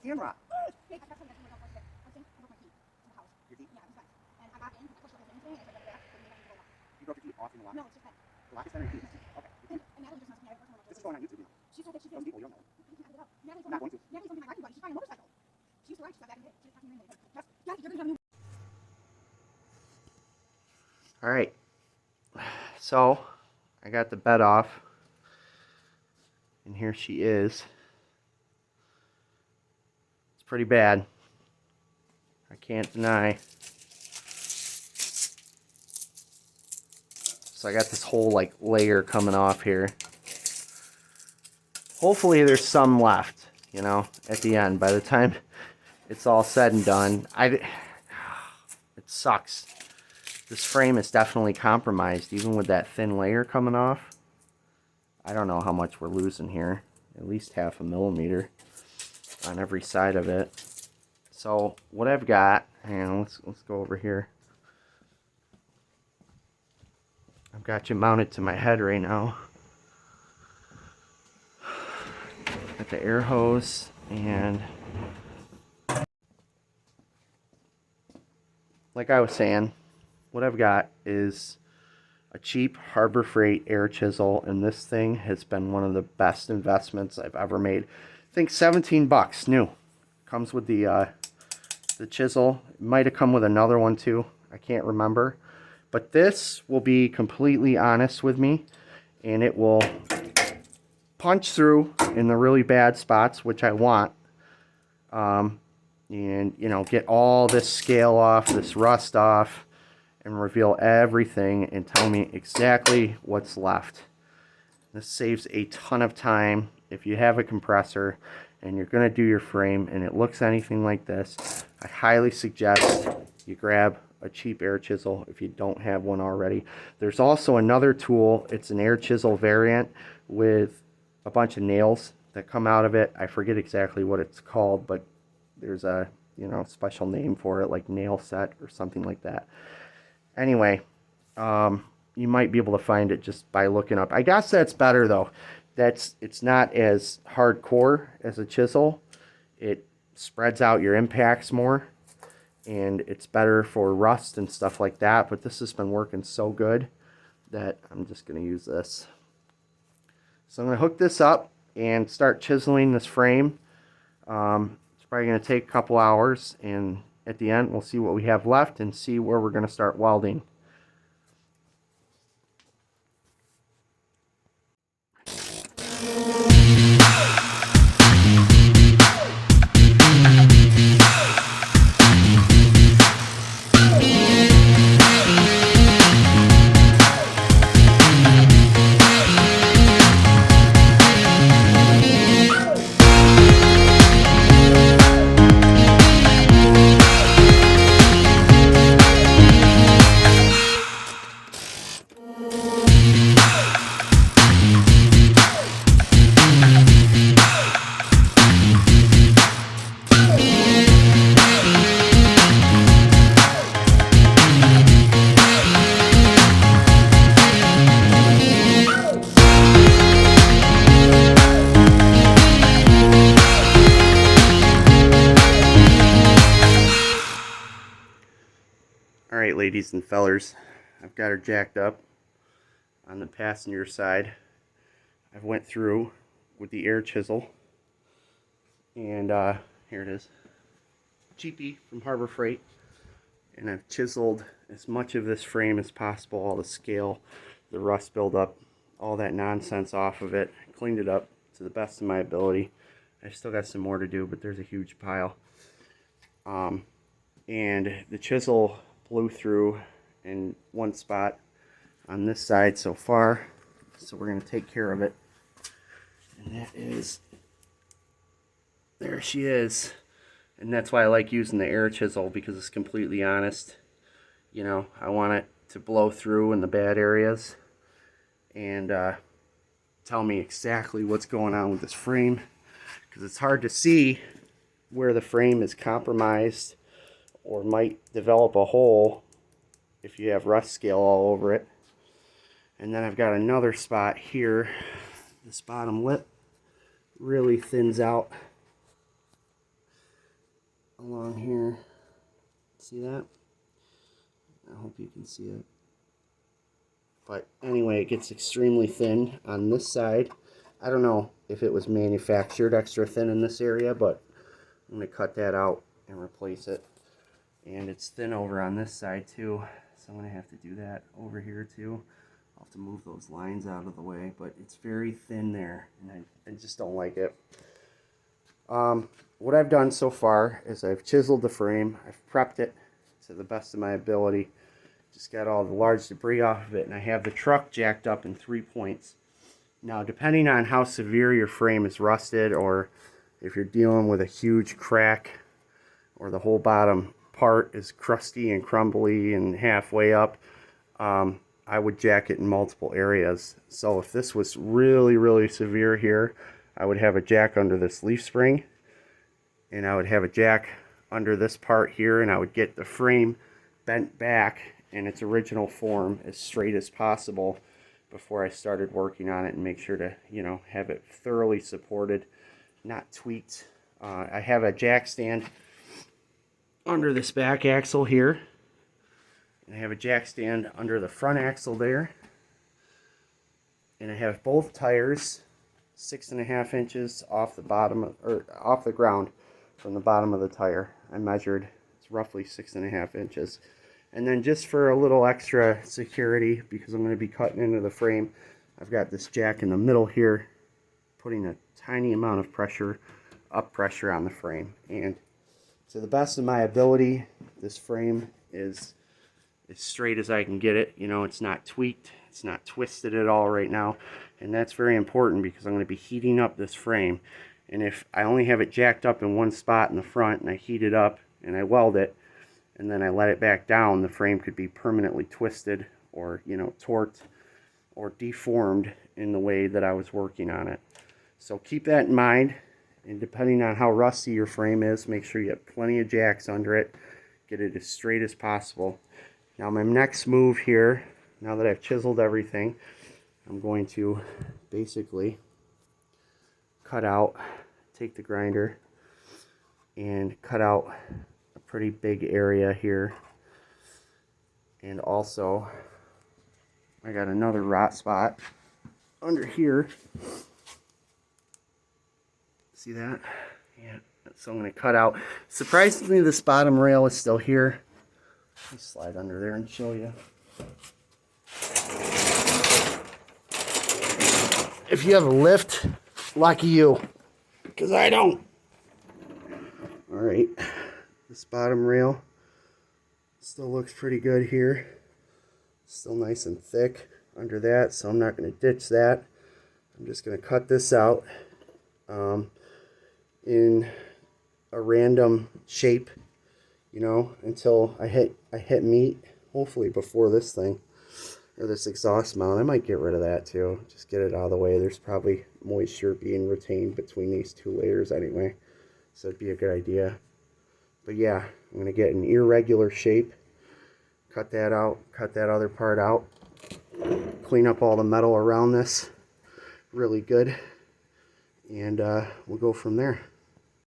camera. You broke your teeth off in the lock? No, it's just that. The lock is better than teeth. Okay. And Natalie just must be this is going on YouTube now. She said that she feels people, you don't know. I'm not going to. Natalie's something I like, but she's buying a motorcycle. She used to ride, she got back in the day. She was talking to me you're going to do. All right. So, I got the bed off. And here she is. It's pretty bad. I can't deny. So I got this whole like layer coming off here. Hopefully there's some left, you know, at the end. By the time it's all said and done, it sucks. This frame is definitely compromised, even with that thin layer coming off. I don't know how much we're losing here. At least 0.5 millimeter on every side of it. So what I've got, and let's go over here. I've got you mounted to my head right now. Got the air hose, and like I was saying, what I've got is a cheap Harbor Freight air chisel, and this thing has been one of the best investments I've ever made. I think 17 bucks new. Comes with the chisel. It might have come with another one too. I can't remember. But this will be completely honest with me, and it will punch through in the really bad spots, which I want. And, you know, get all this scale off, this rust off, and reveal everything and tell me exactly what's left. This saves a ton of time. If you have a compressor and you're going to do your frame and it looks anything like this, I highly suggest you grab a cheap air chisel if you don't have one already. There's also another tool. It's an air chisel variant with a bunch of nails that come out of it. I forget exactly what it's called, but there's a, you know, special name for it, like nail set or something like that. Anyway, you might be able to find it just by looking up. I guess that's better though. It's not as hardcore as a chisel. It spreads out your impacts more, and it's better for rust and stuff like that. But this has been working so good that I'm just going to use this. So I'm going to hook this up and start chiseling this frame. It's probably going to take a couple hours, and at the end we'll see what we have left and see where we're going to start welding. Alright, ladies and fellers, I've got her jacked up on the passenger side. I've went through with the air chisel, and here it is, cheapie from Harbor Freight, and I've chiseled as much of this frame as possible, all the scale, the rust buildup, all that nonsense off of it, cleaned it up to the best of my ability. I've still got some more to do, but there's a huge pile. And the chisel blew through in one spot on this side so far, so we're going to take care of it. And that is, there she is. And that's why I like using the air chisel, because it's completely honest. You know, I want it to blow through in the bad areas and tell me exactly what's going on with this frame, because it's hard to see where the frame is compromised or might develop a hole if you have rust scale all over it. And then I've got another spot here. This bottom lip really thins out along here. See that? I hope you can see it. But anyway, it gets extremely thin on this side. I don't know if it was manufactured extra thin in this area, but I'm going to cut that out and replace it. And it's thin over on this side too, so I'm going to have to do that over here too. I'll have to move those lines out of the way, but it's very thin there, and I just don't like it. What I've done so far is I've chiseled the frame, I've prepped it to the best of my ability, just got all the large debris off of it, and I have the truck jacked up in 3 points. Now, depending on how severe your frame is rusted, or if you're dealing with a huge crack, or the whole bottom part is crusty and crumbly and halfway up, I would jack it in multiple areas. So if this was really, really severe here, I would have a jack under this leaf spring, and I would have a jack under this part here, and I would get the frame bent back in its original form as straight as possible before I started working on it, and make sure to, you know, have it thoroughly supported, not tweaked. I have a jack stand under this back axle here, and I have a jack stand under the front axle there, and I have both tires 6.5 inches off the bottom, or off the ground from the bottom of the tire. I measured, it's roughly 6.5 inches. And then just for a little extra security, because I'm going to be cutting into the frame, I've got this jack in the middle here, putting a tiny amount of pressure on the frame. And to the best of my ability, this frame is as straight as I can get it. You know, it's not tweaked, it's not twisted at all right now, and that's very important because I'm going to be heating up this frame. And if I only have it jacked up in one spot in the front, and I heat it up and I weld it, and then I let it back down, the frame could be permanently twisted, or, you know, torqued or deformed in the way that I was working on it. So keep that in mind, and depending on how rusty your frame is, make sure you have plenty of jacks under it. Get it as straight as possible. Now my next move here, now that I've chiseled everything, I'm going to basically cut out, take the grinder and cut out a pretty big area here. And also, I got another rot spot under here. See that? Yeah. So I'm going to cut out. Surprisingly, this bottom rail is still here. Let me slide under there and show you. If you have a lift, lucky you, because I don't. Alright, this bottom rail still looks pretty good here. Still nice and thick under that, so I'm not going to ditch that. I'm just going to cut this out in a random shape, you know, until I hit meat, hopefully before this thing, or this exhaust mount. I might get rid of that too, just get it out of the way. There's probably moisture being retained between these two layers anyway, so it'd be a good idea. But yeah, I'm going to get an irregular shape, cut that out, cut that other part out, clean up all the metal around this really good, and we'll go from there.